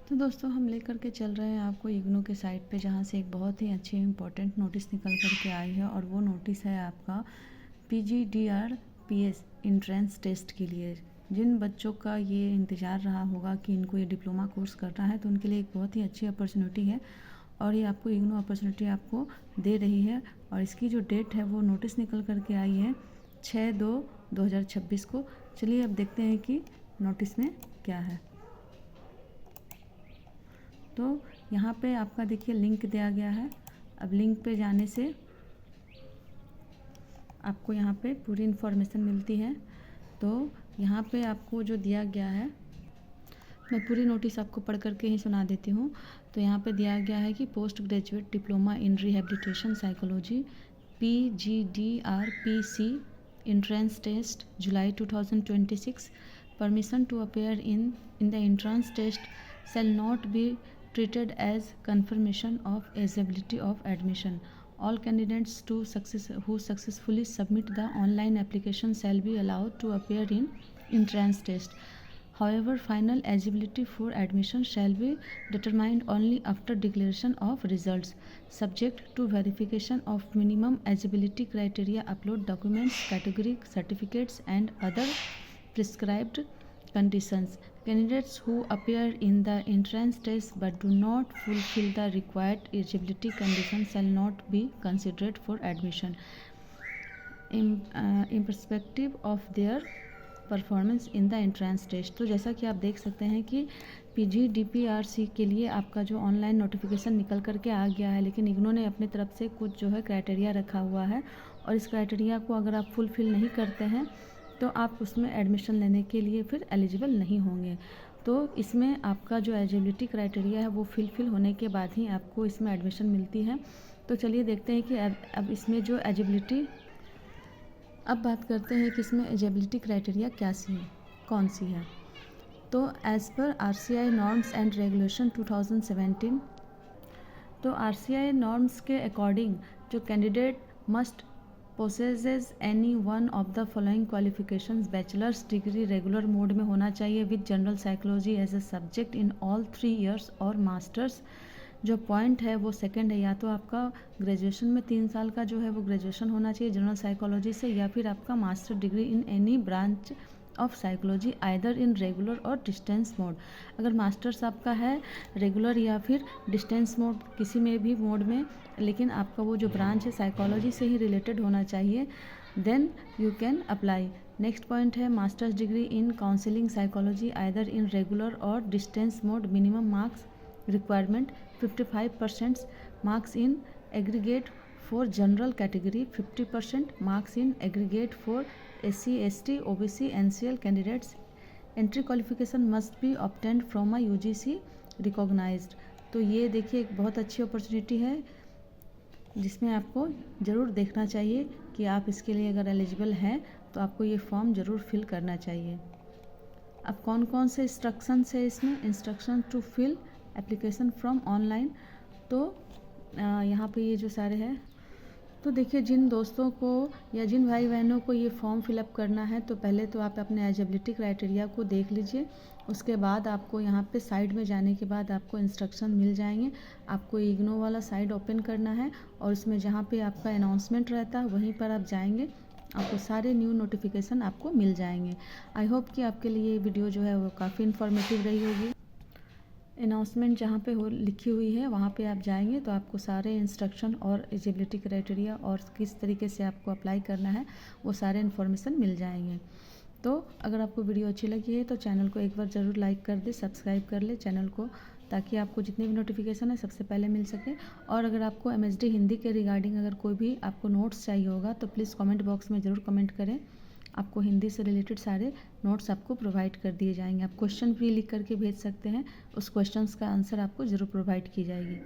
तो दोस्तों हम लेकर के चल रहे हैं आपको इग्नू के साइट पे, जहाँ से एक बहुत ही अच्छी इम्पोर्टेंट नोटिस निकल कर के आई है। और वो नोटिस है आपका PGDRPS इंट्रेंस टेस्ट के लिए। जिन बच्चों का ये इंतज़ार रहा होगा कि इनको ये डिप्लोमा कोर्स करना है, तो उनके लिए एक बहुत ही अच्छी अपॉर्चुनिटी है। और ये आपको इग्नू अपॉर्चुनिटी आपको दे रही है। और इसकी जो डेट है वो नोटिस निकल कर के आई है 6/2/2026 को। चलिए अब देखते हैं कि नोटिस में क्या है। तो यहाँ पे आपका देखिए लिंक दिया गया है। अब लिंक पे जाने से आपको यहाँ पे पूरी इन्फॉर्मेशन मिलती है। तो यहाँ पे आपको जो दिया गया है, मैं पूरी नोटिस आपको पढ़ करके ही सुना देती हूँ। तो यहाँ पे दिया गया है कि post graduate diploma in rehabilitation psychology PGDRPC entrance test July 2026. Permission to appear in the entrance test shall not be treated as confirmation of eligibility of admission. All candidates who successfully submit the online application shall be allowed to appear in entrance test. However, final eligibility for admission shall be determined only after declaration of results, subject to verification of minimum eligibility criteria, upload documents, category certificates, and other prescribed conditions. Candidates who appear in the entrance test but do not fulfill the required eligibility conditions shall not be considered for admission in perspective of their performance in the entrance test. तो जैसा कि आप देख सकते हैं कि PGDPRC के लिए आपका जो ऑनलाइन नोटिफिकेशन निकल कर के आ गया है, लेकिन इग्नू ने अपनी तरफ से कुछ जो है क्राइटेरिया रखा हुआ है। और इस क्राइटेरिया को अगर आप फुलफ़िल नहीं करते हैं तो आप उसमें एडमिशन लेने के लिए फिर एलिजिबल नहीं होंगे। तो इसमें आपका जो एलिजिबिलिटी क्राइटेरिया है वो फुलफ़िल होने के बाद ही आपको इसमें एडमिशन मिलती है। तो चलिए देखते हैं कि अब इसमें जो एलिजिबिलिटी, अब बात करते हैं कि इसमें एलिजिबिलिटी क्राइटेरिया कौन सी है। तो as per RCI norms and regulation 2017, तो RCI नॉर्म्स के अकॉर्डिंग जो candidate must possesses any one of the following qualifications: bachelors degree regular mode में होना चाहिए with general psychology as a subject in all 3 years, और masters जो point है वो सेकंड है, या तो आपका ग्रेजुएशन में 3 साल का जो है वो ग्रेजुएशन होना चाहिए जनरल साइकोलॉजी से, या फिर आपका master degree in any branch of psychology either in regular और डिस्टेंस मोड। अगर मास्टर्स आपका है रेगुलर या फिर डिस्टेंस मोड, किसी में भी मोड में, लेकिन आपका वो जो ब्रांच है साइकोलॉजी से ही रिलेटेड होना चाहिए, then you can apply. Next point है masters degree in counselling psychology either in regular और distance mode. Minimum marks requirement 55% marks in aggregate for general category, 50% marks in aggregate for SC, ST, OBC, NCL candidates. Entry qualification must be obtained from a UGC recognized. तो ये देखिए एक बहुत अच्छी opportunity है जिसमें आपको ज़रूर देखना चाहिए कि आप इसके लिए अगर एलिजिबल हैं तो आपको ये फॉर्म ज़रूर फिल करना चाहिए। अब कौन कौन से इंस्ट्रक्शंस है इसमें: instruction to fill application from online. तो यहाँ पे ये जो सारे हैं, तो देखिए जिन दोस्तों को या जिन भाई बहनों को ये फॉर्म फिलअप करना है, तो पहले तो आप अपने एलिजिबिलिटी क्राइटेरिया को देख लीजिए। उसके बाद आपको यहाँ पे साइड में जाने के बाद आपको इंस्ट्रक्शन मिल जाएंगे। आपको इग्नू वाला साइड ओपन करना है और उसमें जहाँ पे आपका अनाउंसमेंट रहता है वहीं पर आप जाएंगे, आपको सारे न्यू नोटिफिकेशन आपको मिल जाएंगे। आई होप कि आपके लिए ये वीडियो जो है वो काफ़ी इन्फॉर्मेटिव रही होगी। अनाउंसमेंट जहाँ पे लिखी हुई है वहाँ पे आप जाएंगे तो आपको सारे इंस्ट्रक्शन और एलिजिबिलिटी क्राइटेरिया और किस तरीके से आपको अप्लाई करना है वो सारे इन्फॉर्मेशन मिल जाएंगे। तो अगर आपको वीडियो अच्छी लगी है तो चैनल को एक बार ज़रूर लाइक कर दे, सब्सक्राइब कर ले चैनल को, ताकि आपको जितने भी नोटिफिकेशन है सबसे पहले मिल सके। और अगर आपको MSD हिंदी के रिगार्डिंग अगर कोई भी आपको नोट्स चाहिए होगा तो प्लीज़ कमेंट बॉक्स में ज़रूर कमेंट करें। आपको हिंदी से रिलेटेड सारे नोट्स आपको प्रोवाइड कर दिए जाएंगे। आप क्वेश्चन भी लिख करके भेज सकते हैं, उस क्वेश्चंस का आंसर आपको ज़रूर प्रोवाइड की जाएगी।